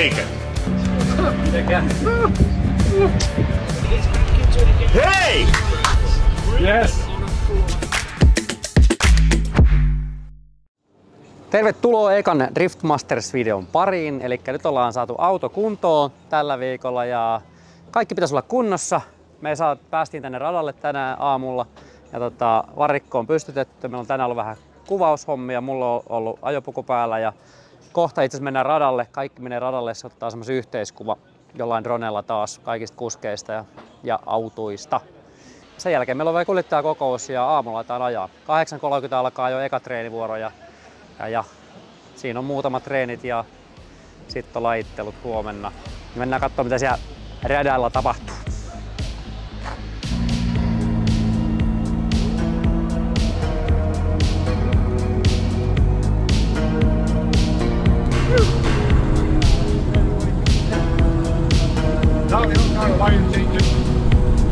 eikä? Hei! Yes! Tervetuloa ekan Drift Masters-videon pariin. Eli nyt ollaan saatu auto kuntoon tällä viikolla ja kaikki pitäisi olla kunnossa. Me päästiin tänne radalle tänään aamulla ja varikko on pystytetty. Meillä on tänään ollut vähän kuvaushommia, mulla on ollut ajopuku päällä ja kohta itse asiassa mennään radalle. Kaikki menee radalle, se ottaa semmoisen yhteiskuva jollain dronella taas kaikista kuskeista ja autoista. Sen jälkeen meillä on vielä kuljettajakokous ja aamulla aletaan ajaa. 8.30 alkaa jo eka treenivuoro ja siinä on muutamat treenit ja sitten on lajittelut huomenna. Mennään katsomaan mitä siellä radalla tapahtuu.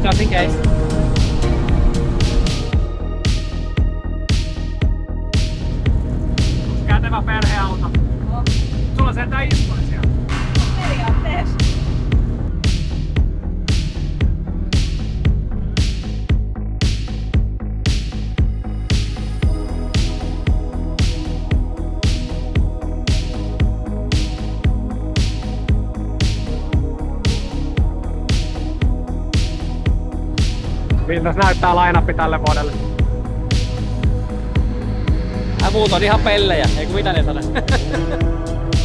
Just in case. Kätevä perheauto. Sulla sentään istuin siellä. Periaatteessa. Miltäs näyttää line-up tälle vuodelle? Muut on ihan pellejä, eiku mitä ne sano?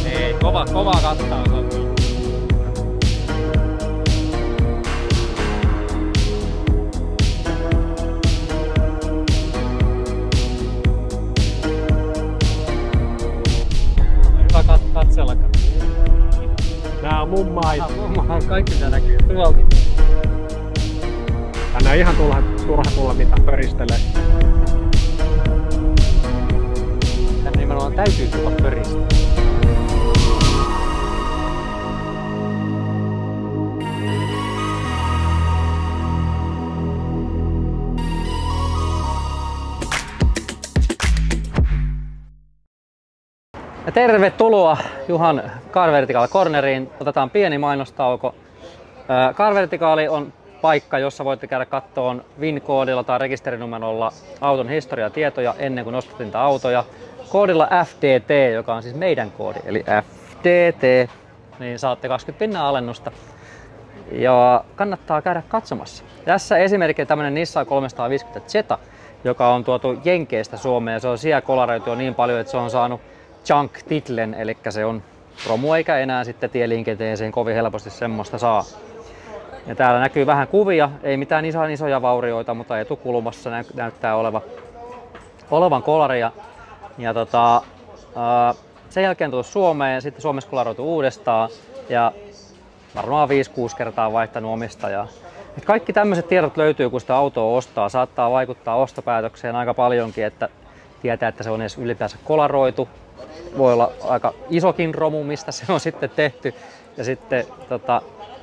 Ei, kovaa kattaa. Hyvä katsella. Nää on mun maita. Kaikki mitä näkyy. Tuolta. Tänne on ihan turha tulla mitään pöristelee. Tänne nimenomaan täytyy tulla pöristelee. Ja tervetuloa Juhan Car Vertical Corneriin. Otetaan pieni mainostauko. Car Vertical on paikka, jossa voitte käydä kattoon VIN-koodilla tai rekisterinumerolla auton historiatietoja ennen kuin ostatte niitä autoja. Koodilla FDT, joka on siis meidän koodi, eli FDT, niin saatte 20% alennusta. Ja kannattaa käydä katsomassa. Tässä esimerkiksi tämmönen Nissan 350 Zeta, joka on tuotu Jenkeistä Suomeen. Se on siellä kolaroitu jo niin paljon, että se on saanut junk-titlen, eli se on romu eikä enää sitten tieliikenteeseen kovin helposti semmoista saa. Ja täällä näkyy vähän kuvia, ei mitään isoja vaurioita, mutta etukulmassa näyttää olevan kolari. Ja sen jälkeen tullut Suomeen, sitten Suomessa kolaroitu uudestaan ja varmaan 5-6 kertaa vaihtanut omistajaa. Et kaikki tämmöiset tiedot löytyy, kun sitä autoa ostaa. Saattaa vaikuttaa ostopäätökseen aika paljonkin, että tietää, että se on edes ylipäänsä kolaroitu. Voi olla aika isokin romu, mistä se on sitten tehty. Ja sitten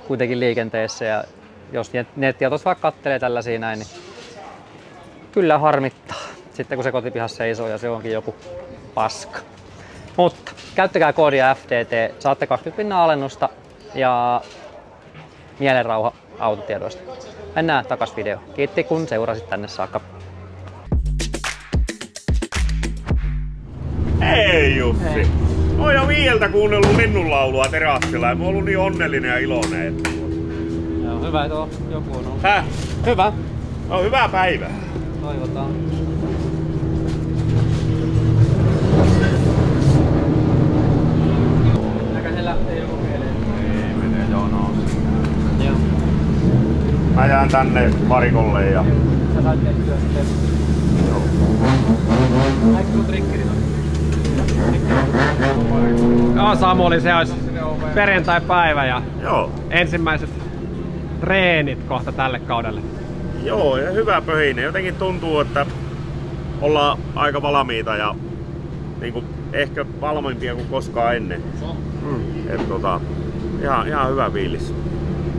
kuitenkin liikenteessä, ja jos nettiautossa vaikka kattelee tällaisia näin, niin kyllä harmittaa. Sitten kun se kotipihassa seisoo ja se onkin joku paska. Mutta käyttäkää koodia FTT, saatte 20% alennusta ja mielenrauha autotiedoista. Mennään takas videoon. Kiitti kun seurasit tänne saakka. Hei Jussi! Hei. Oon jo 5 kuunnellut linnunlaulua terassilla ja mä oon ollut niin onnellinen ja iloinen. Joo, hyvä, että joku on ollut. Häh? Hyvä. No hyvää päivää. Toivotaan. Näköhän se lähtee joku mieleen. Ei menee jonossa. Joo. Mä jään tänne varikolle ja... Sä sait tehtyä sitten. Joo. Näikö sun trikkerit on? Joo, Samuli, se olisi perjantai-päivä ja Joo. ensimmäiset treenit kohta tälle kaudelle. Joo, ja hyvä pöhinen. Jotenkin tuntuu, että ollaan aika valmiita ja niinku, ehkä valmiimpia kuin koskaan ennen. Et, ihan hyvä fiilis.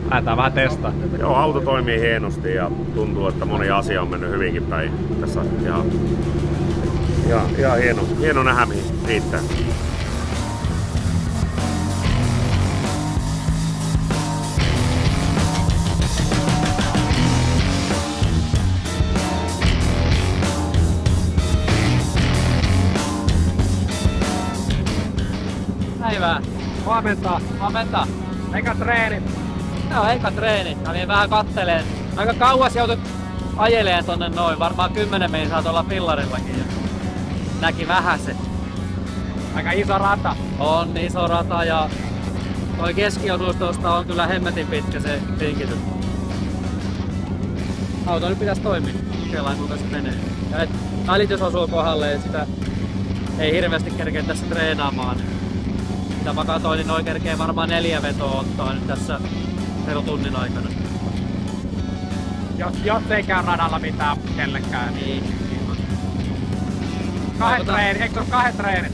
Lähdetään vähän testaa. Joo, auto toimii hienosti ja tuntuu, että moni asia on mennyt hyvinkin päin tässä. Ihan hieno nähdä mihin riittää. päivää. Huomenta. Huomenta. Eka treenit. Joo, eka treeni. Kävin vähän katteleen. Aika kauas joutui ajeleen tonne noin. Varmaan 10 meidän saat olla fillarillakin. Ja näki vähän se. Aika iso rata. On iso rata ja toi keskiosuus tuosta on kyllä hemmetin pitkä se pinkitys. Auto nyt pitäisi toimia. Kokeillaan kuinka se menee. Ja et välitys osuu kohdalle ja sitä ei hirveästi kerkeä tässä treenaamaan. Mitä mä katsoin, niin noin kerkee varmaan 4 vetoa ottaa nyt tässä tunnin aikana. Jos ei käy radalla mitään kellekään. Niin. Eikö se ole 2 treenit?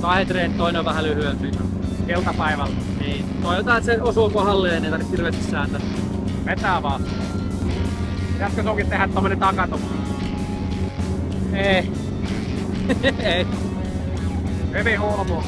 2 treenit, toinen on vähän lyhyempi. Iltapäivällä. Niin. Toivotaan, että se osuu kohdalleen, ei tarvitse hirveästi sääntää. Vetää vaan. Pitäisikö sunkin tehdä tommonen takatus? Ei. Ei. Hyvin hulmu.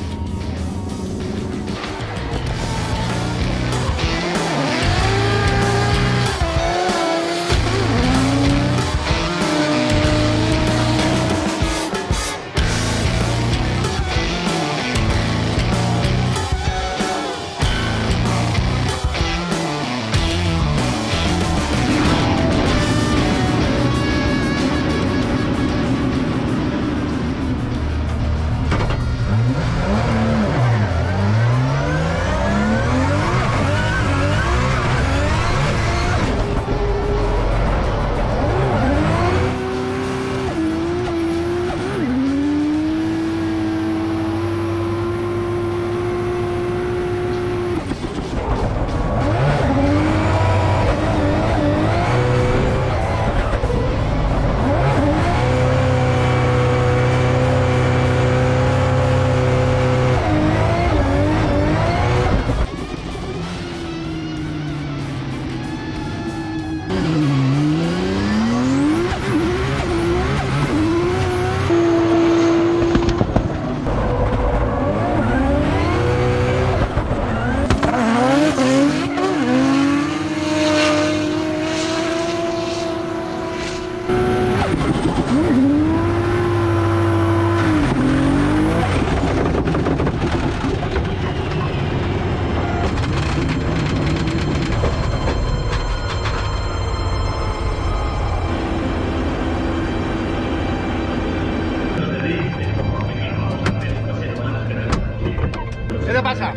¿Qué pasa?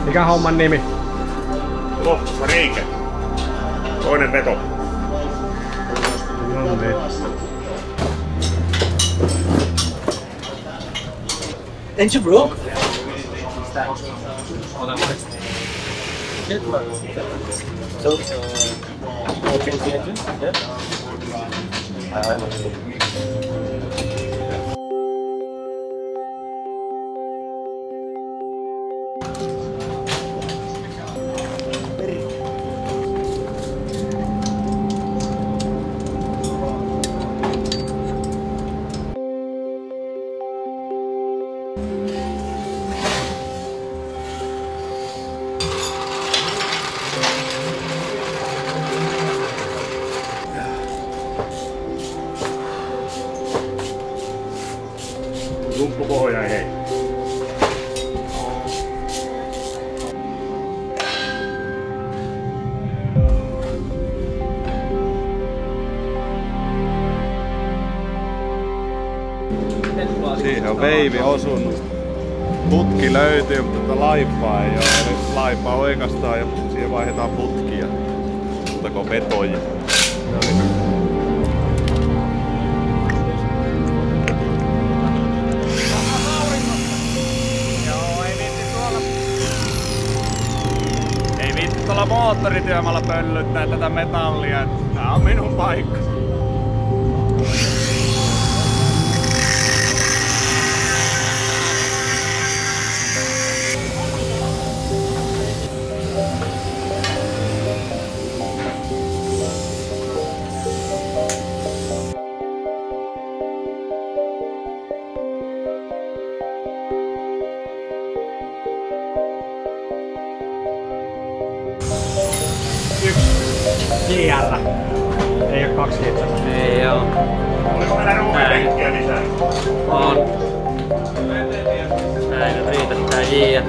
Mikä homman nimi? Lohtussa Riike. Toinen veto. No niin. Engine broke? So, change the engine? Yeah. Lumppupohja ei hei. veivi osunut. Putki löytyy, mutta laipaa ei ole. Eli laipaa oikastaan ja siihen vaihdetaan putkia. Ottako vetoja? Ei viitti tuolla moottorityömaalla pöllyttää tätä metallia. Tää on minun paikka. JR. Ei oo 2 litraa. Ei oo. Oliko meillä ruumipenkkiä lisää? On. Näin nyt riitä tää JR.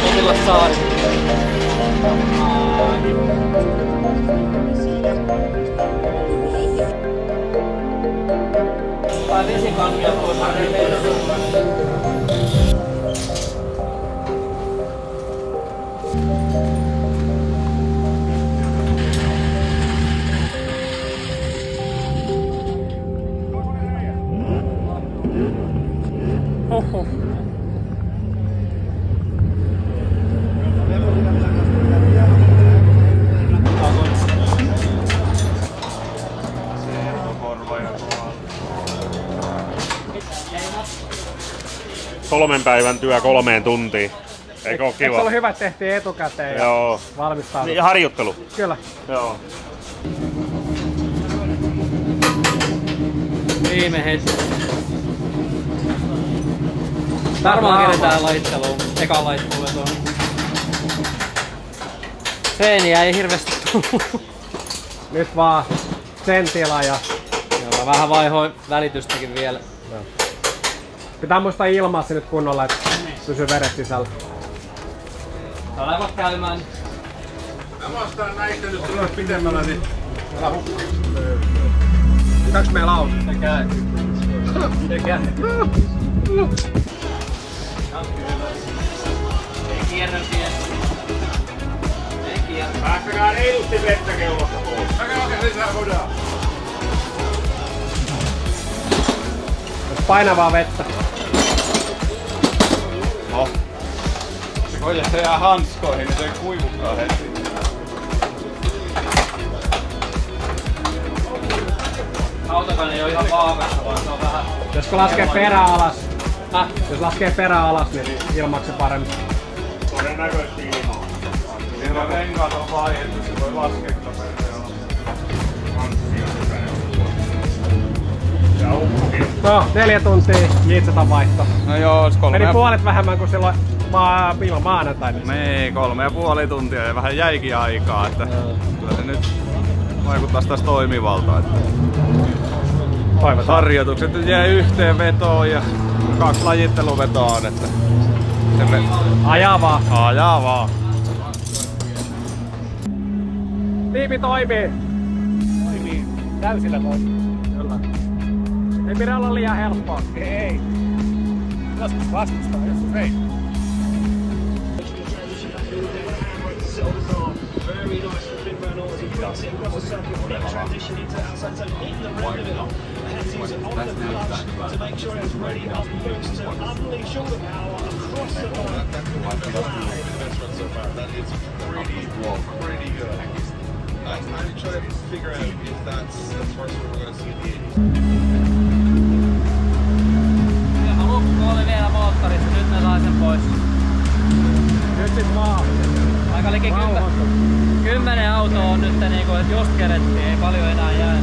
Sotilassaari. Tai vesikankia pois. Oho. Kolmen päivän työ 3 tuntiin. Eikö oo Eikö kiva? se ollut hyvä, että tehtiin etukäteen ja Joo. valmistauduttiin? Ja harjoittelu. Kyllä. Joo. Viime hetki. Varmaan keretään lajitteluun. Eka lajittelu tuon. Seiniä ei hirveästi tullut. Nyt vaan sen tila ja Joo, vähän vaihoin välitystäkin vielä. pitää muistaa ilmaa se nyt kunnolla, että pysyy veret sisällä. Olevat käymään. Mä vastaan näistä nyt tulee pitemmällä, niin älä hukkaa. Pitääks meillä auto? Se käy. Se käy. Ei kierrä vielä. Ei kierrä. Päästäkää reilusti vettä kellosta pois. Mäkä oikein lisää voidaan. Painavaa vettä. No. Jos se jää hanskoihin, niin se ei kuivukaan heti. Autokaan ei oo ihan vaakassa, vaan se on vähän... Josko laskee perä alas. Jos laskee perä alas, niin ilmaksi paremmin. Todennäköisesti ilmaa. Siellä renkaat on vaihdettu, se voi laskea perään. Ja ukkokin. No, 4 tuntia jitseta vaihto. No joo, Meni puolet vähemmän kuin silloin viime maanantaina. Niin, 3,5 tuntia ja vähän jäikin aikaa, että kyllä se nyt vaikuttaa taas toimivalta. Että harjoitukset nyt jää yhteen vetoon ja 2 lajitteluvetoa on, että se Ajaa vaan. ajaa vaan. Tiipi toimii. Toimii. Täysillä toimii. Kyllä. Ei pidä olla liian helppoa. Ei. Joskus vastustaa, joskus ei. I'm trying to figure out if that's the first one we're going to see. Lukko oli vielä moottorissa, nyt ne sai sen pois. Nyt sit vaan. Aika liki 10 autoa on nyt niinku, et just kerettiin, ei paljon enää jää.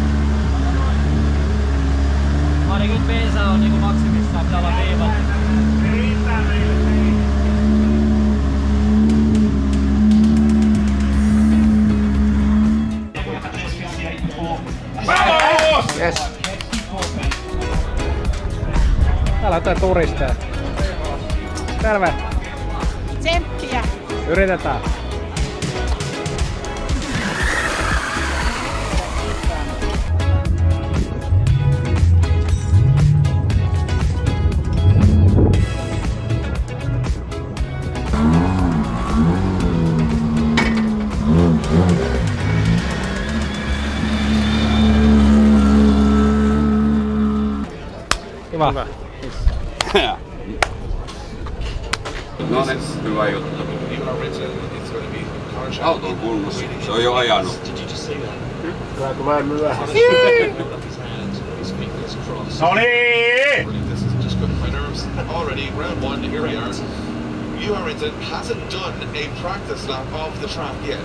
Ainakin bensa on niinku maksimissaan, pitää olla viiva. Yes. Täällä on jotain turisteja. Terve! Tsemppiä. Yritetään. Hyvä. No niin, hyvä juttu. Auto on kunnossa. Se on jo ajanut. Saanko mä myöhässä? No niin! Already round one, here we are. Juha Rinton hasn't done a practice lap of the track yet.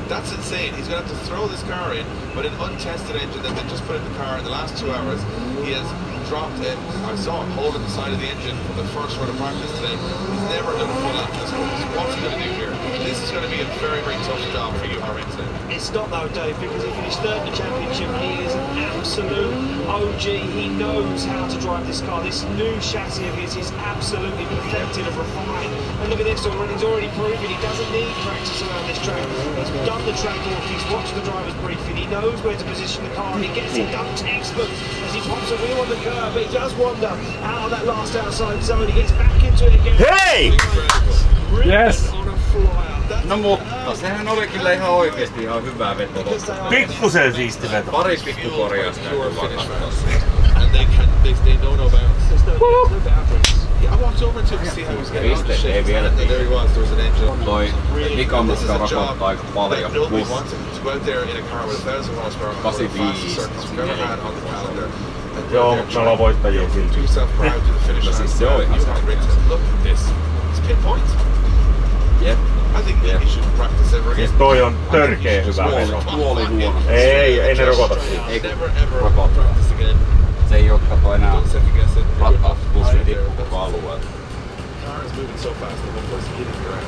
That's insane. He's going to have to throw this car in, but an untested engine that they just put in the car in the last 2 hours, he has dropped it. I saw him holding the side of the engine from the first run of practice today. He's never done a full lap of this course. What's he going to do here? This is going to be a very, very tough job for Juha Rinton. It's not though, Dave, because he finished third in the championship. He is an absolute OG. He knows how to drive this car. This new chassis of his is absolutely perfected and refined. And look at this already. He's already proven he doesn't need practice around this track. He's done the track walk. He's watched the driver's briefing. He knows where to position the car, and he gets it done textbook as he pops a wheel on the curb. But he does wander out of that last outside zone. He gets back into it again. Hei! Yes! On a flyer. No mutta sehän oli kyllä ihan oikeesti ihan hyvä veto. Pikkusen siisti veto. Pari pikkukorjausta täytyy vaan katsoa. And they know no bounds. There's no boundaries. Yeah, I walked over to him to see how he was getting on the shape, and there he was. There was an engine. Toi Ikamuska rakottaa aika That paljon. nobody wanted to go out there in a car with 1,000 horsepower on one of the fastest circuits we've ever had on the calendar. Joo, mutta me ollaan voittajia silti. Do yourself proud to the finish line. se on ihan Look at this. It's pinpoint. Jep. I think he should practice ever again. Siis toi on törkeä hyvä veto. Tuoli huono. Ei ne rokota siitä. Eikä Never ever rokota. practice again. Se ei oo kato enää Don't second guess it. rattaat plussi tippu koko alueella. Car is moving so fast that one was hitting the ground.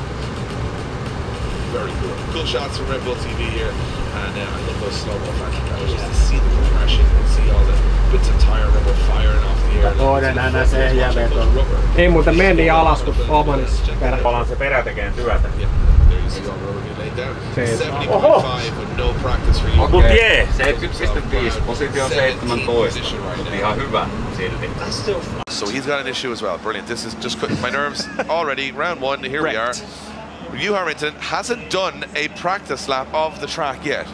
Very cool. Cool shots from Red Bull TV here, and I love those slow-mo fashion cars just to see the compression and see all the bits of tire rubber firing off the air. Toinen hänen se ja veto. Ei muuten meni alas kuin Omanissa perä. Palaan se perä tekeen työtä. Yeah, there you see all the rubber being laid down. 70.5 with no practice for you. Mut jee! 70.5, positio 17, mutta ihan hyvä silti. So he's got an issue as well. Brilliant. This is just my nerves already. Round one, here we are. Juha Rinton hasn't done a practice lap of the track yet.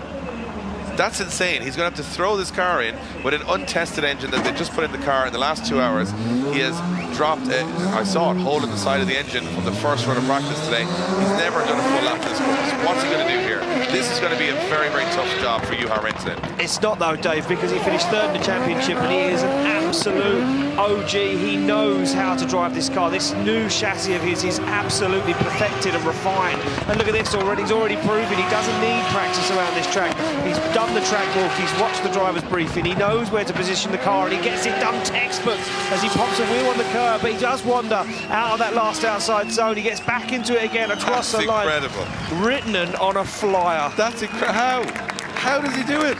That's insane. He's going to have to throw this car in with an untested engine that they just put in the car in the last 2 hours. He has dropped it. I saw it holding the side of the engine from the first run of practice today. He's never done a full lap of this course. What's he going to do here? This is going to be a very, very tough job for Juha Rinton. It's not though, Dave, because he finished third in the championship and he is an absolute OG. He knows how to drive this car. This new chassis of his is absolutely perfected and refined. And look at this already. He's already proven he doesn't need practice around this track. He's done the track walk. He's watched the driver's briefing. He knows where to position the car, and he gets it done textbook as he pops a wheel on the curb. But he does wander out of that last outside zone. He gets back into it again across the line. That's incredible. Written on a flyer. That's incredible. How does he do it?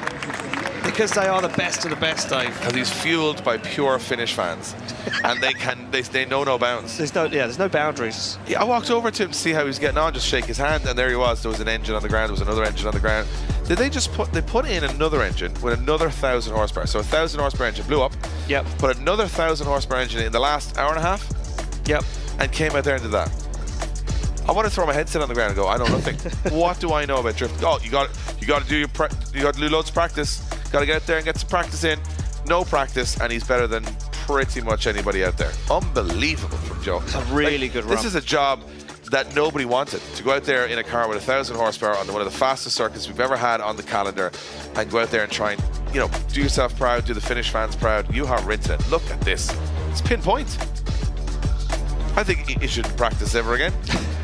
Because they are the best of the best, Dave. Because he's fueled by pure Finnish fans, and they know no bounds. There's no boundaries. Yeah, I walked over to him to see how he was getting on, just shake his hand, and there he was. There was an engine on the ground. There was another engine on the ground. Did they just put in another engine with another 1,000 horsepower? So a 1,000 horsepower engine blew up. Yep. Put another 1,000 horsepower engine in the last hour and a half. Yep. And came out there and did that. I want to throw my headset on the ground and go, I know nothing. What do I know about drift? Oh, you got to do loads of practice. Got to get out there and get some practice in. No practice, and he's better than pretty much anybody out there. Unbelievable from Joe. It's a really good run. This is a job that nobody wanted, to go out there in a car with 1,000 horsepower on one of the fastest circuits we've ever had on the calendar, and go out there and try and, do yourself proud, do the Finnish fans proud. Juha Rinton, look at this. It's pinpoint. I think he shouldn't practice ever again.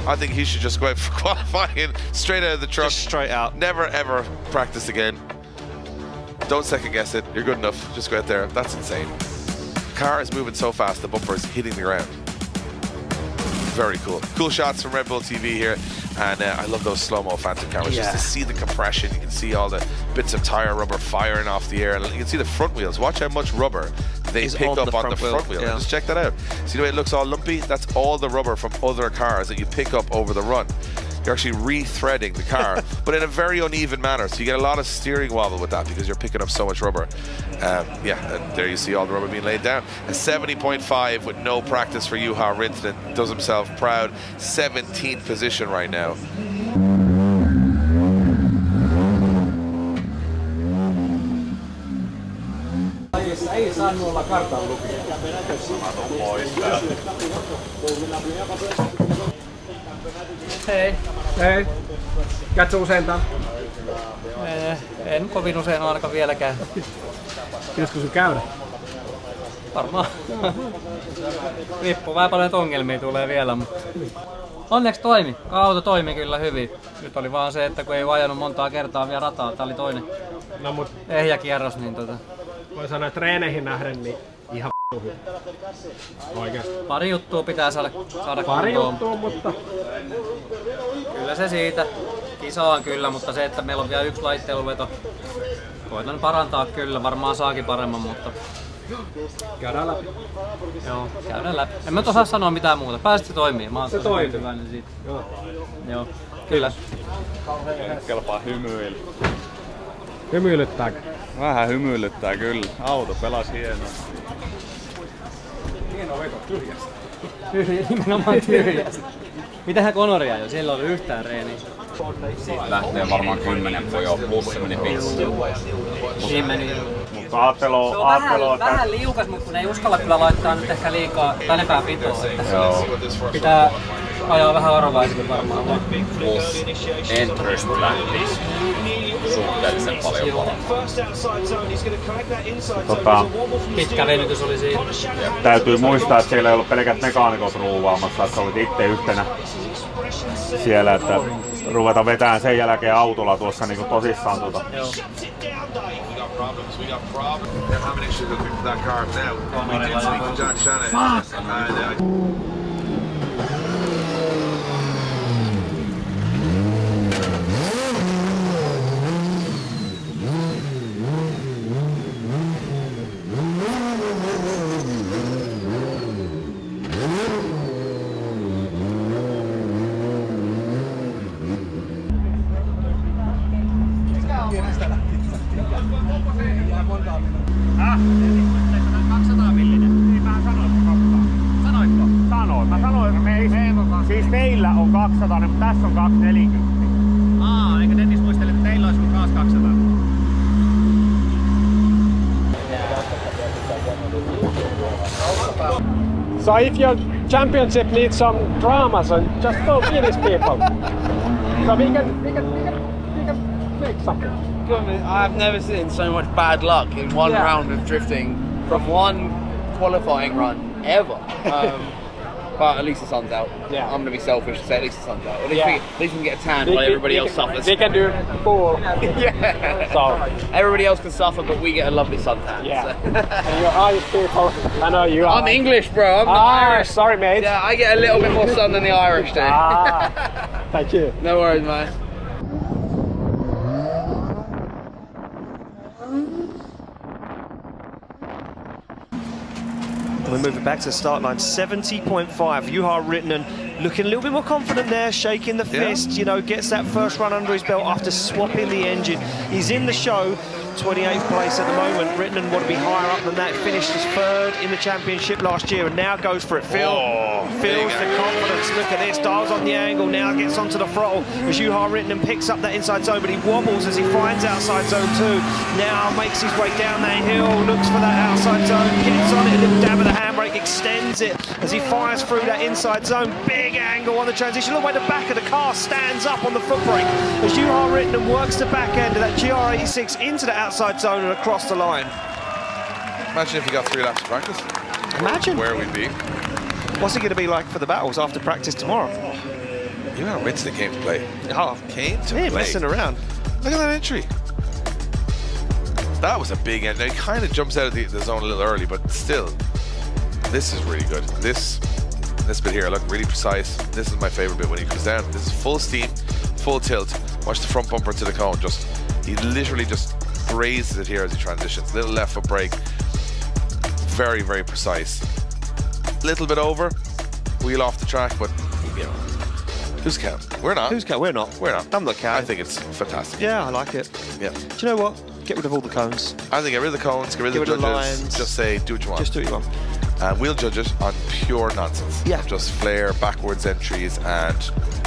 I think he should just go out for qualifying straight out of the truck. Just straight out. Never ever practice again. Don't second guess it. You're good enough. Just go out there. That's insane. Car is moving so fast, the bumper is hitting the ground. Very cool. Cool shots from Red Bull TV here. And I love those slow-mo Phantom cameras. Yeah. Just to see the compression. You can see all the bits of tire rubber firing off the air. And you can see the front wheels. Watch how much rubber they pick up on the front wheel. Yeah. Just check that out. See the way it looks all lumpy? That's all the rubber from other cars that you pick up over the run. You're actually re-threading the car, but in a very uneven manner. So you get a lot of steering wobble with that because you're picking up so much rubber. Yeah, and there you see all the rubber being laid down. A 70.5 with no practice for Juha Rinton. Does himself proud. 17th position right now. Ei saa olla kartan lukija. Hei. Hei. Käytkö useintaan? En kovin usein ainakaan vieläkään. Pitäisikö sun käydä? Varmaan. Riippuu vähän paljon, että ongelmia tulee vielä, mutta onneksi toimi. Auto toimi kyllä hyvin. Nyt oli vaan se, että kun ei ajanut montaa kertaa vielä rataa, tää oli toinen ehjä kierros, niin voi sanoa, että treeneihin nähden niin ihan hyvä. Oikeesti. Pari juttua pitää saada Pari kuntoon. juttua, mutta Kyllä se siitä. Kisaan kyllä, mutta se, että meillä on vielä yksi laitteluveto. Koitan parantaa kyllä, varmaan saakin paremman, mutta käydään läpi. joo, käydään läpi. En mä osaa sanoa mitään muuta. Pääsit se toimii. Mä oon Se toimii. tyytyväinen siitä. Joo, kyllä. Kelpaa hymyillä. Hymyilyttääkö? Vähän hymyilyttää kyllä. Auto pelasi hienoa. Hieno veto tyhjästä. Nimenomaan tyhjästä. Mitähän Conoria jo? Siellä oli yhtään reeniä. Siitä lähtee varmaan 10 pojoa plus se meni pissiin. Niin meni. Mutta Se on vähän liukas, mutta kun ei uskalla kyllä laittaa nyt ehkä liikaa tänempää pitoa. Pitää ajaa vähän varovaisemmin varmaan. Plus Entrust lähti suhteellisen paljon Pitkä venytys oli siinä. täytyy muistaa, että siellä ei ollut pelkät mekaanikot ruuvaamassa, että olit itse yhtenä siellä, että ruveta vetämään sen jälkeen autolla tuossa niinku tosissaan tuota. Joo. Mä sanoin, että siis meillä on 200, mutta tässä on 240. Eikö Dennis muistele, että teillä olisi myös 200? So if your championship needs some drama, so just go Finnish people. So we can make something. I've never seen so much bad luck in one round of drifting from one qualifying run ever. But at least the sun's out. Yeah. I'm gonna be selfish and say at least the sun's out. At least we can get a tan while everybody else suffers. We can do pool. Yeah. So everybody else can suffer, but we get a lovely suntan. yeah. So. And you're Irish people. I know you are. I'm English, bro. I'm not Irish. Sorry, mate. Yeah, I get a little bit more sun than the Irish do. Thank you. No worries, man. We're moving back to the start line, 70.5. Juha Rittinen looking a little bit more confident there, shaking the fist, you know, gets that first run under his belt after swapping the engine. He's in the show, 28th place at the moment. Rittinen want to be higher up than that, finished as third in the championship last year and now goes for it. Feels the confidence, look at this, dials on the angle, now gets onto the throttle as Juha Rittinen picks up that inside zone, but he wobbles as he finds outside zone 2. Now makes his way down that hill, looks for that outside zone, gets on it, a little dab of the handbrake, extends it as he fires through that inside zone. Big angle on the transition, all the way to the back of the car, stands up on the foot brake as Juha Rittinen works the back end of that GR86 into the outside zone and across the line. Imagine if you got 3 laps of practice. Imagine. Where we'd be. What's it going to be like for the battles after practice tomorrow? You know how Winston came to play. Oh, Came to he play. messing around. Look at that entry. That was a big end. Now, he kind of jumps out of the zone a little early, but still, this is really good. This bit here, look, really precise. This is my favorite bit when he comes down. This is full steam, full tilt. Watch the front bumper to the cone. He literally just grazes it here as he transitions. Little left foot brake. Very, very precise. Little bit over, wheel off the track, but you know, who's counting? We're not. Who's counting? We're not. We're not. I'm not counting. I think it's fantastic. Yeah, I like it. Yeah. Do you know what? Get rid of all the cones. I think get rid of the cones, get rid of the judges. lines. Just say, do what you want. Just do what you want. And we'll judge it on pure nonsense. Yeah. Just flare, backwards entries, and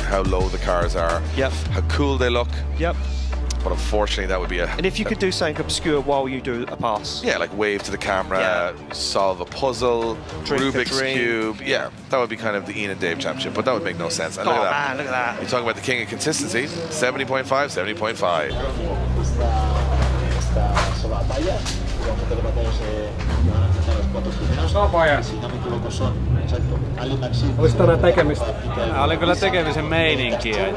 how low the cars are. Yep. How cool they look. Yep. But unfortunately, that would be a... And if you could do something obscure while you do a pass. Yeah, like wave to the camera, solve a puzzle, Rubik's Cube. Yeah, that would be kind of the Ian and Dave Championship, but that would make no sense. And look at that. Man, look at that. You're talking about the king of consistency. 70.5, 70.5. Olis tänään tekemistä? Oli kyllä tekemisen meininkiä. Ei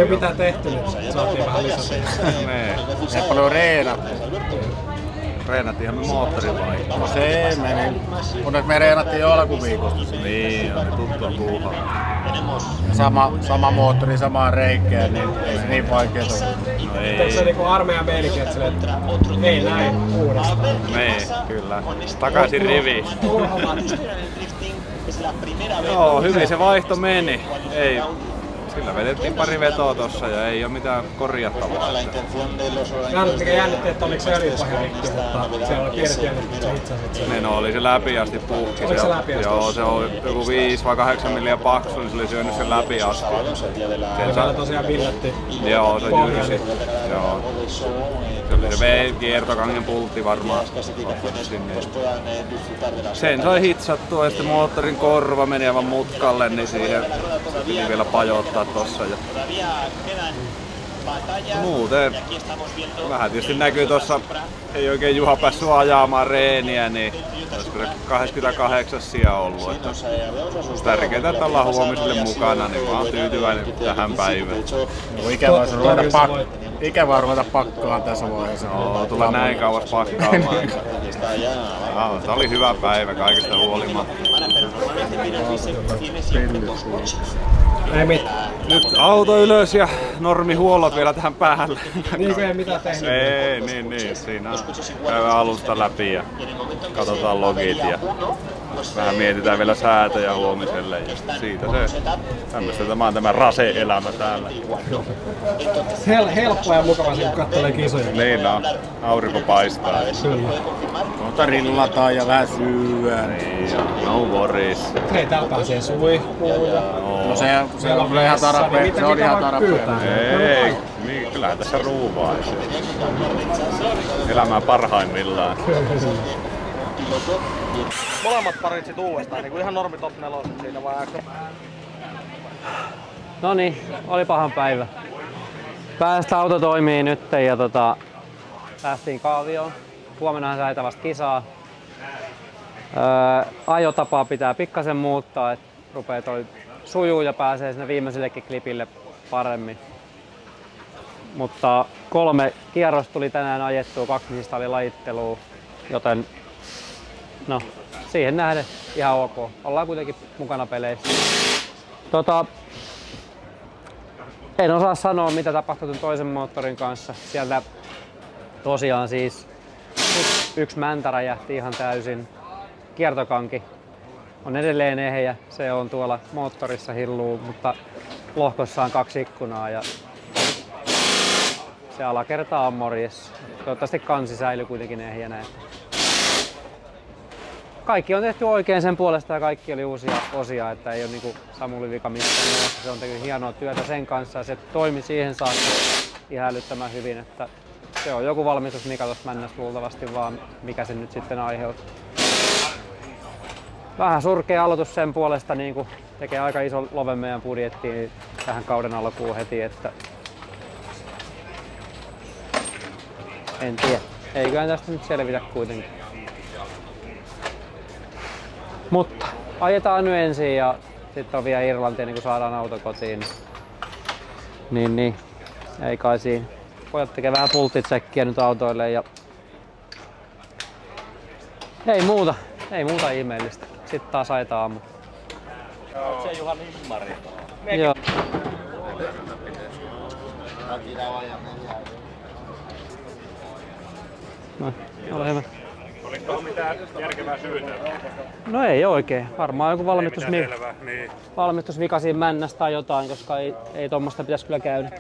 ole mitään tehty nyt, saatiin vähän lisää. Se paljon reenattu. Reenattiinhan me moottorivaihtoa. No se meni. Onneksi me reenattiin jo alkuviikosta. Niin, oli tuttua puuhaa. Sama moottori, samaa reikää, niin ei se niin vaikeeta ole. No ei. Eikö se niinku armeijan meininki, että silleen, että ei näin uudestaan? Niin, kyllä. Takaisin riviin. Joo, hyvin se vaihto meni. Ei. Sillä vedettiin pari vetoa tossa ja ei oo mitään korjattavaa. Mä nyt mikä jännitti, että oliko se öljypahin rikki, mutta siellä oli pienet jännitteet, se itse asiassa. Niin oli se läpi asti puhki. Oliko se läpi asti? Joo, se oli joku 5 vai 8 milliä paksu, niin se oli syönyt sen läpi asti. Siellä tosiaan villätti. Joo, se jyrsi. Joo. Se vei kiertokangen pultti varmaan. Sen sai hitsattua ja sitten moottorin korva meni aivan mutkalle, niin siihen piti vielä pajottaa tossa. Muuten vähän tietysti näkyy tossa, ei oikein Juha päässyt ajamaan reeniä, niin olisiko se 28 sija ollut. Että tärkeintä, että ollaan huomiselle mukana, niin mä oon tyytyväinen tähän päivään. Ikävä ruveta pakkaan tässä vaiheessa. Joo, tulee näin kauas pakkaamaan. Tämä oli hyvä päivä kaikista huolimatta. Ei mitään. Nyt auto ylös ja normihuollot vielä tähän päälle. Niin kuin ei mitään tehnyt. Ei, niin. Siinä käydään alusta läpi ja katsotaan logit ja vähän mietitään vielä säätöjä huomiselle ja siitä se tämmöistä tämä on tämä rase-elämä täällä. Helppoa ja mukavaa kun kattelee kisoja. Niin on, aurinko paistaa. Kyllä. Mutta rillataan ja vähän syyä. Niin, no worries. Hei, täällä pääsee suihkuun ja... No se on kyllä ihan tarpeen. Se on ihan tarpeen. Ei, niin kyllähän tässä ruuvaa. Elämää parhaimmillaan. Molemmat parit sit uudestaan, niin kuin ihan normi top 4 siitä vai äkö? Noniin, oli pahan päivä. Päästä auto toimii nyt ja päästiin kaavioon. Huomennahan sai vasta kisaa. Ajotapaa pitää pikkasen muuttaa, että rupeaa toi sujuu ja pääsee sinne viimeisillekin klipille paremmin. Mutta 3 kierrosta tuli tänään ajettua, 2 niistä oli lajittelua, joten no, siihen nähden ihan ok. Ollaan kuitenkin mukana peleissä. En osaa sanoa mitä tapahtui toisen moottorin kanssa. Sieltä tosiaan siis yksi mäntä räjähti ihan täysin. Kiertokanki on edelleen ehjä. Se on tuolla moottorissa hilluu, mutta lohkossa on 2 ikkunaa ja se alakerta on morjes. Toivottavasti kansi säilyy kuitenkin ehjänä. Kaikki on tehty oikein sen puolesta ja kaikki oli uusia osia, että ei ole niinku Samuli vika missään. Se on tehnyt hienoa työtä sen kanssa ja se toimi siihen saakka ihan älyttömän hyvin, että se on joku valmistusmika tuosta männästä luultavasti vaan, mikä se nyt sitten aiheuttaa. Vähän surkea aloitus sen puolesta, niin kuin tekee aika iso love meidän budjettiin tähän kauden alkuun heti, että en tiedä. Eiköhän tästä nyt selvitä kuitenkin. Mutta ajetaan nyt ensin ja sitten on vielä Irlantia, niin kun saadaan auto kotiin. Niin. Ei kai siinä. Pojat tekee vähän pulttitsekkiä nyt autoille ja ei muuta ihmeellistä. Sitten taas ajetaan aamu. Oot se Juhan Himmari? Joo. No, ole hyvä. Oliko mitään järkevää syytä? No ei oikein. Varmaan joku Niin. valmistusvika siinä männästä tai jotain, koska ei tommoista pitäisi kyllä käydä.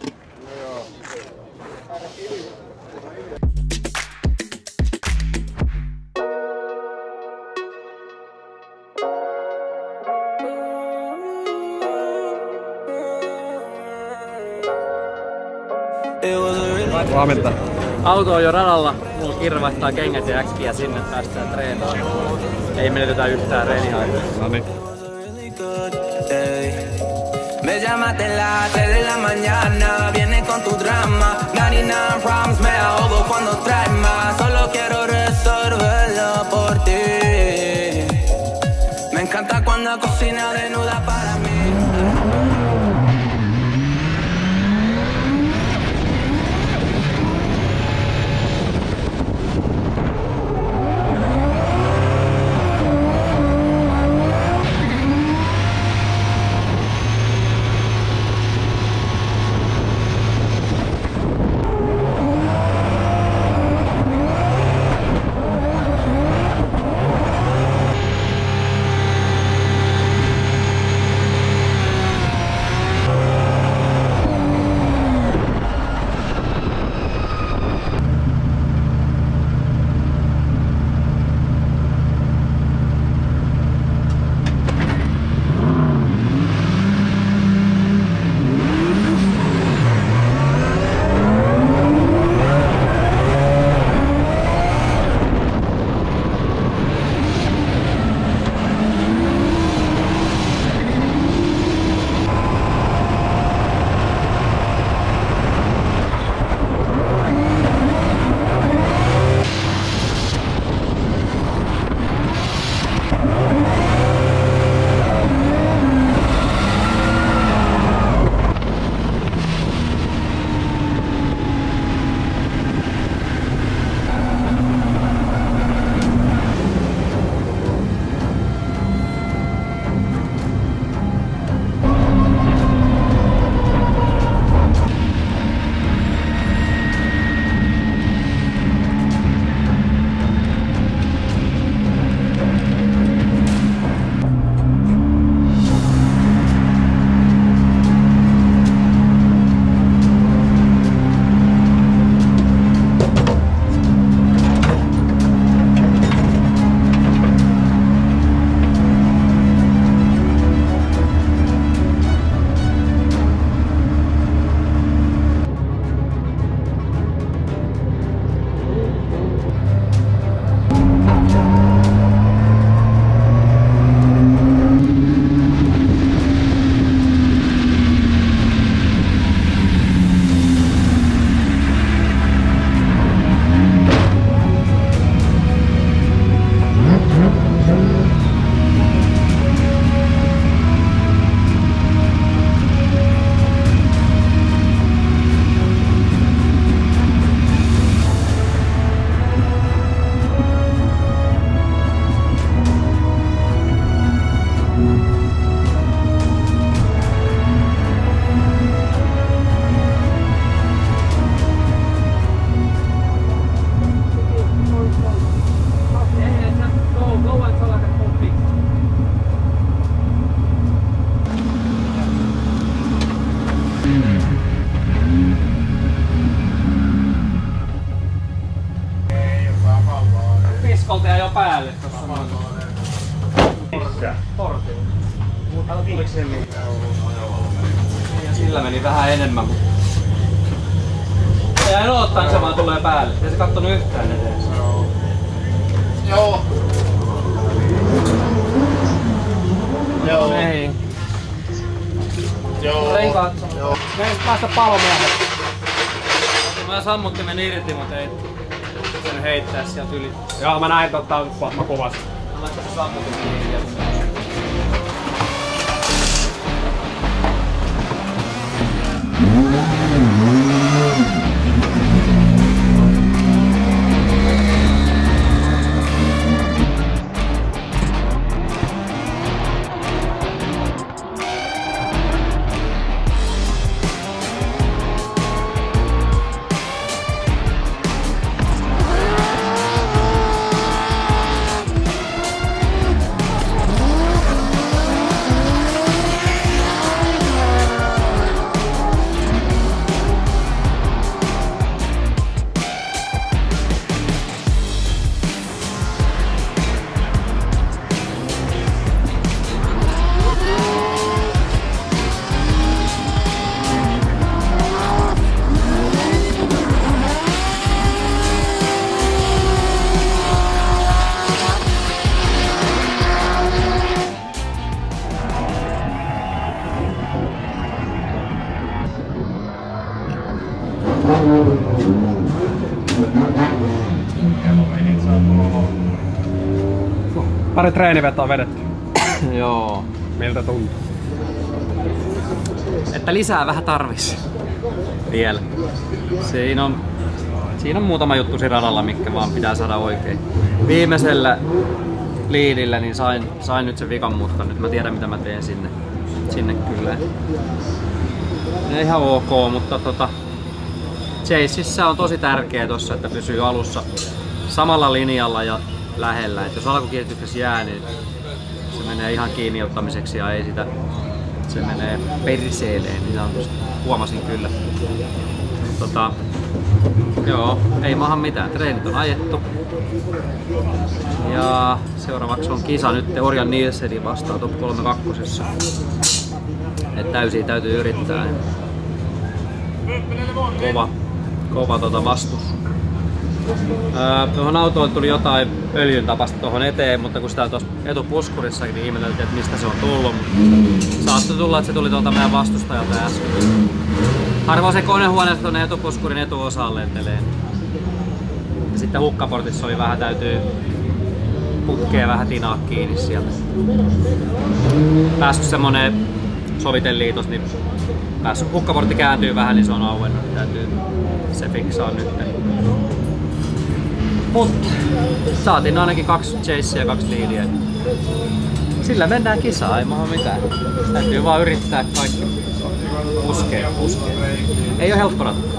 It was a really Huomenta. Auto on jo radalla. Mulla Kirra vaihtaa kengät ja äkkiä sinne päästään treenaan. Ei menetetä yhtään reeniaikaa. Noniin. Me llamaste a las 3 de la mañana, viene con tu drama. 99 problems, me ahogo cuando traes más. Solo quiero resolverlo por ti. Me encanta cuando cocina desnuda para mí. Piskolta jo päälle tossa noin. Missä? Portilla. Tuliko se mitään? Ja sillä meni vähän enemmän. Jäin odottaan, se vaan tulee päälle. Ei se kattonut yhtään eteen. Joo. Joo. Ei. Joo. Renkaat. Meidän päästä palomiehet. Mä sammuttimen irti, mut ei sen heittää sieltä yli. Joo, mä näin mä kuvasin. Mä laitan sen sammuttimen irti. Pari treenivetoa vedetty. Joo. Miltä tuntuu? Että lisää vähän tarvis. Vielä. Siinä on muutama juttu siinä radalla, mikä vaan pitää saada oikein. Viimeisellä liidillä niin sain nyt sen vikan mutkan. Nyt mä tiedän mitä mä teen sinne kyllä. Ne ihan ok, mutta Chasessa on tosi tärkeää tossa, että pysyy alussa samalla linjalla ja lähellä. Et jos alkukiihdytyksessä jää, niin se menee ihan kiinni ottamiseksi ja ei sitä, se menee perseeleen, niin huomasin kyllä. Joo, ei maahan mitään. Treenit on ajettu. Ja seuraavaksi on kisa nyt Orion Nielsenin vastaan top 3 kakkosessa. Et täytyy yrittää. Kova vastus. Tuohon autoon tuli jotain öljyn tapasta tuohon eteen, mutta kun sitä on tuossa etupuskurissa, niin ihmeteltiin, että mistä se on tullut. Saattoi tulla, että se tuli tuolta meidän vastustajalta äsken. Harvoin se konehuoneesta tuonne etupuskurin etuosaan lentelee. Ja sitten hukkaportissa oli vähän, täytyy putkea vähän tinaa kiinni sieltä. Päässyt semmonen soviteliitos, niin päässyt hukkaportti kääntyy vähän, niin se on auennut, niin täytyy se fiksaa nyt. Mutta saatiin ainakin 2 chasea ja 2 liidiä. Sillä mennään kisaan, ei maha mitään. Täytyy vaan yrittää kaikki. Puskee. Ei oo helppo ratkaisu.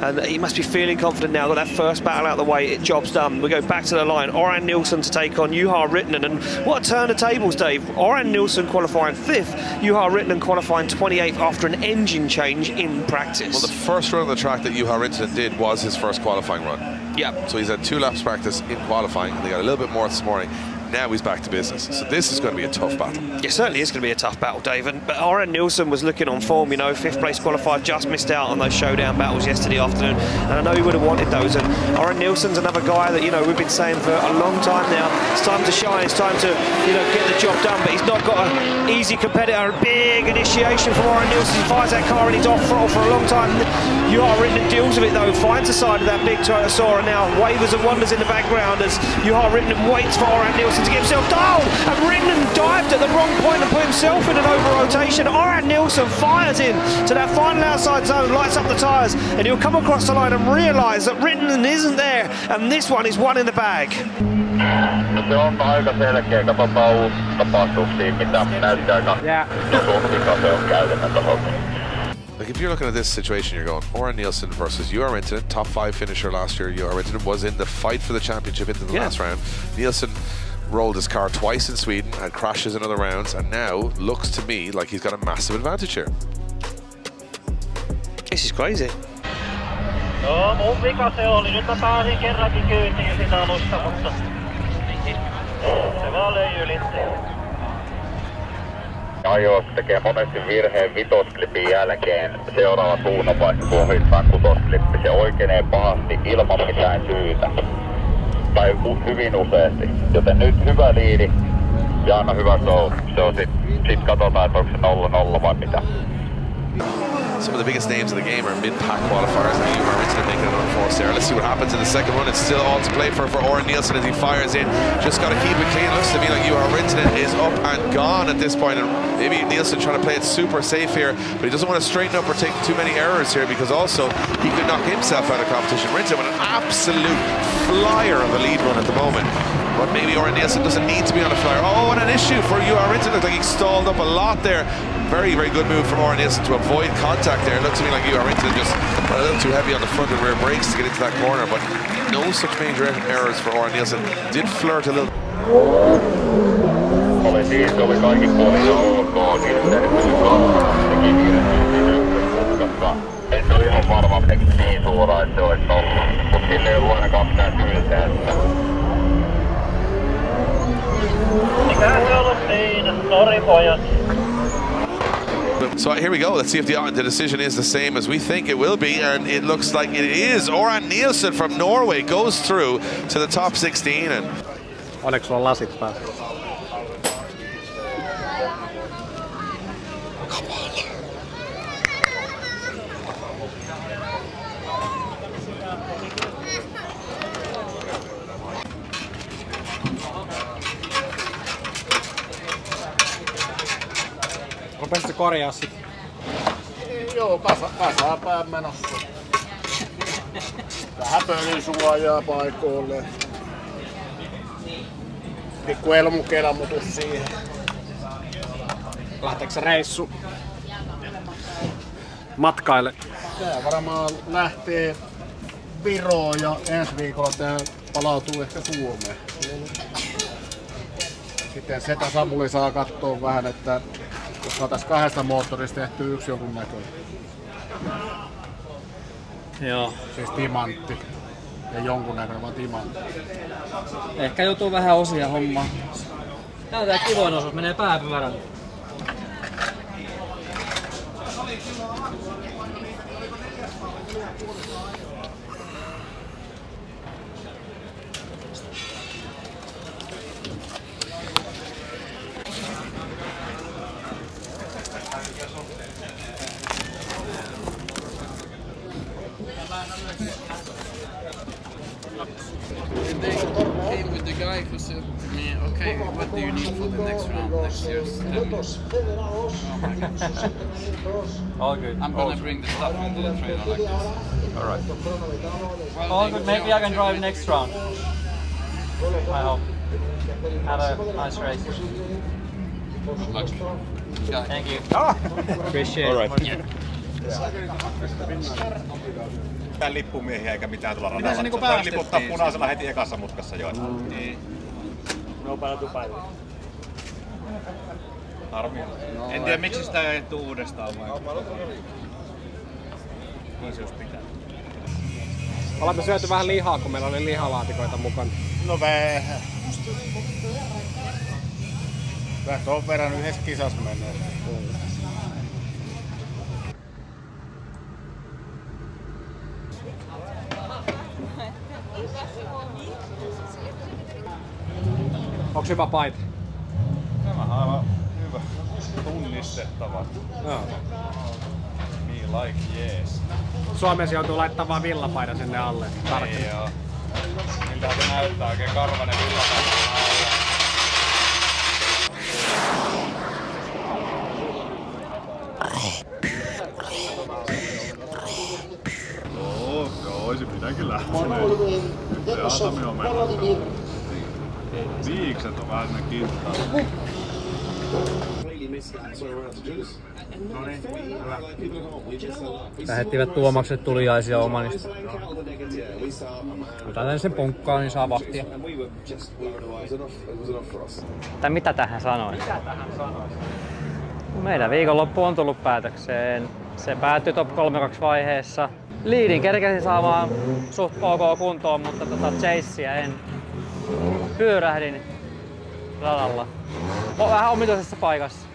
And he must be feeling confident now that that first battle out of the way, job's done. We go back to the line. Oran Nilsson to take on Juha Rittinen. And what a turn of tables, Dave. Oran Nilsson qualifying 5th, Juha Rittinen qualifying 28th after an engine change in practice. Well, the first run of the track that Juha Rittinen did was his first qualifying run. Yeah. So he's had 2 laps practice in qualifying. They got a little bit more this morning. Now he's back to business. So this is going to be a tough battle. It certainly is going to be a tough battle, Dave. But Oran Nilsson was looking on form, you know, 5th place qualified, just missed out on those showdown battles yesterday afternoon. And I know he would have wanted those. And Oran Nilsson's another guy that, you know, we've been saying for a long time now. It's time to shine, it's time to, you know, get the job done. But he's not got an easy competitor. A big initiation from Oran Nilsson. He fires that car and he's off throttle for a long time. Juha Rittinen deals with it though, finds the side of that big Toyota Sora now. Wavers and wonders in the background as Juha Rittinen waits for Oran Nilsson to get himself down. And Rittinen dived at the wrong point and put himself in an over-rotation. Oran Nilsson fires in to that final outside zone, lights up the tyres, and he'll come across the line and realise that Rittinen isn't there, and this one is one in the bag. No se on aika selkeä, katsotaan uutta pasuksia, mitä näyttää aika suhtika se on käytännön taholta. Like if you're looking at this situation, you're going Oran Nilsson versus Juha Rittinen, top 5 finisher last year. Juha Rittinen was in the fight for the championship into the last round. Nilsson rolled his car twice in Sweden, had crashes in other rounds, and now looks to me like he's got a massive advantage here. This is crazy. No, mun vika se oli. Nyt mä pääsin kerrankin kyytiin siitä alusta, mutta se vaan löi ylitti. Ajos tekee monesti virheen vitosklipin jälkeen. Seuraava suunnapaikka pohjitsaan kutosklippi. Se oikeenee pahasti ilman mitään syytä. Tai hyvin useasti. Joten nyt hyvä liidi ja anna hyvä show. Se on sit katsotaan, että onko se 0-0 vai mitä. Some of the biggest names in the game are mid-pack qualifiers, and Juha Rittinen making it unforced there. Let's see what happens in the second run. It's still all to play for Oran Nilsson as he fires in. Just got to keep it clean. It looks to me like Juha Rittinen is up and gone at this point, and maybe Nilsson trying to play it super safe here, but he doesn't want to straighten up or take too many errors here, because also he could knock himself out of competition. Rittinen with an absolute flyer of a lead run at the moment. But maybe Oran Nilsson doesn't need to be on a flyer. Oh, and an issue for Juha Rittinen. Looks like he stalled up a lot there. Very, very good move from Oran Nilsson to avoid contact there. It looks to me like Juha Rittinen just a little too heavy on the front and rear brakes to get into that corner, but no such major errors for Oran Nilsson. Did flirt a little. Oli siis, oli kaikki puolin ok, niin se teki virheitä. En ole ihan varma, miten niin suoraan, että se olisi ollut, mutta sille ei ollut ainakaan mitään syytä. Mikähän se ollut siinä? Sori pojat. So here we go. Let's see if the decision is the same as we think it will be, and it looks like it is. Oran Nielsen from Norway goes through to the top 16. And onneksi sulla on lasit päässä. Rupesit korjaa sit? Joo, kasaa pään menossa. Vähän pölysuojaa paikoille. Pikku elmukelammutus siihen. Lähteekö se reissu matkaille? Tää varmaan lähtee Viroon ja ensi viikolla tää palautuu ehkä Suomeen. Sitten Setä Samuli saa kattoo vähän, että jos saatais 2 moottorista tehty yksi jonkun näköinen. Joo. Siis timantti. Ei jonkun näköinen, vaan timantti. Ehkä joutuu vähän osia hommaa. Tää on tää kivoin osuus, menee pääpyörällä. Came with the guy who said to me, okay, what do you need for the next round, next year's All good. I'm gonna bring the stuff into the trailer like this. Alright. All good, maybe I can drive next round. I hope. Have a nice race. Good luck. Yeah. Thank you. Appreciate it. Yeah. Mitään lippumiehiä eikä mitään tulla radalla. Se niinku voi liputtaa punaisella heti ekassa mutkassa jo. Niin. No pääty päivä. Harmi. No, en tiedä miksi sitä ei ajettu uudestaan vai. Niin se just pitää. Olemme syöty vähän lihaa, kun meillä oli lihalaatikoita mukana. No vähän. Vähän ton verran yhdessä kisassa menee. Onks hyvä paita? Tämä on aivan hyvä. Tunnistettava. Joo. Me like yes. Suomessa joutuu laittamaan vaan villapaita sinne alle. Ei joo. Miltä se näyttää oikein karvanen villapaita alle. Joo, oisin minäkin lähtenyt. Se Atami on menossa. Viikset on vähän sinne kintaan. Lähettivät Tuomakset tuliaisia omanista. Otan sen punkkaan, niin saa vahtia. Tai mitä tähän sanoin? Meidän viikonloppu on tullut päätökseen. Se päättyi top 3-2 vaiheessa. Leadin kerkesin saamaan suht ok kuntoon, mutta chasea en. Pyörähdin radalla. Vähän omituisessa paikassa.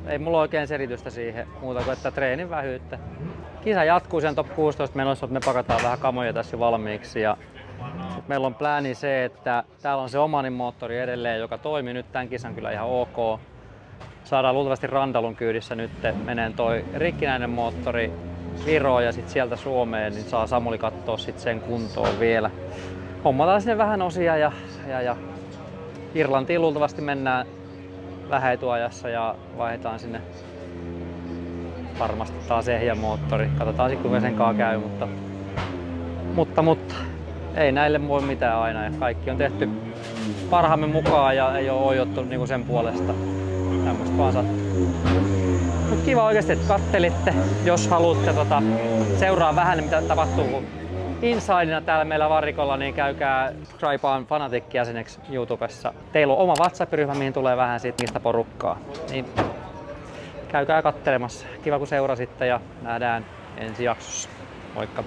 Ei mulla oikein selitystä siihen muuta kuin että treenin vähyyttä. Kisa jatkuu sen top 16 menossa, että me pakataan vähän kamoja tässä jo valmiiksi. Ja meillä on plääni se, että täällä on se Omanin moottori edelleen, joka toimii nyt tämän kisan kyllä ihan ok. Saadaan luultavasti Randalun kyydissä nyt menee toi rikkinäinen moottori Viroon ja sitten sieltä Suomeen, niin saa Samuli katsoa sit sen kuntoon vielä. Hommataan sinne vähän osia ja Irlantiin luultavasti mennään vähän etuajassa ja vaihdetaan sinne varmasti taas ehjämoottori. Katsotaan sitten kuinka sen kanssa käy, mutta ei näille voi mitään aina ja kaikki on tehty parhaamme mukaan ja ei ole oijottu niinku sen puolesta. Tämmöistä vaan sattuu. Mut kiva oikeesti, että kattelitte. Jos haluatte seuraa vähän mitä tapahtuu Insidena täällä meillä varikolla, niin käykää subscribaan Fanatic-jäseneksi YouTubessa. Teillä on oma WhatsApp-ryhmä, mihin tulee vähän siitä niistä porukkaa. Niin käykää kattelemassa. Kiva kun seurasitte ja nähdään ensi jaksossa. Moikka!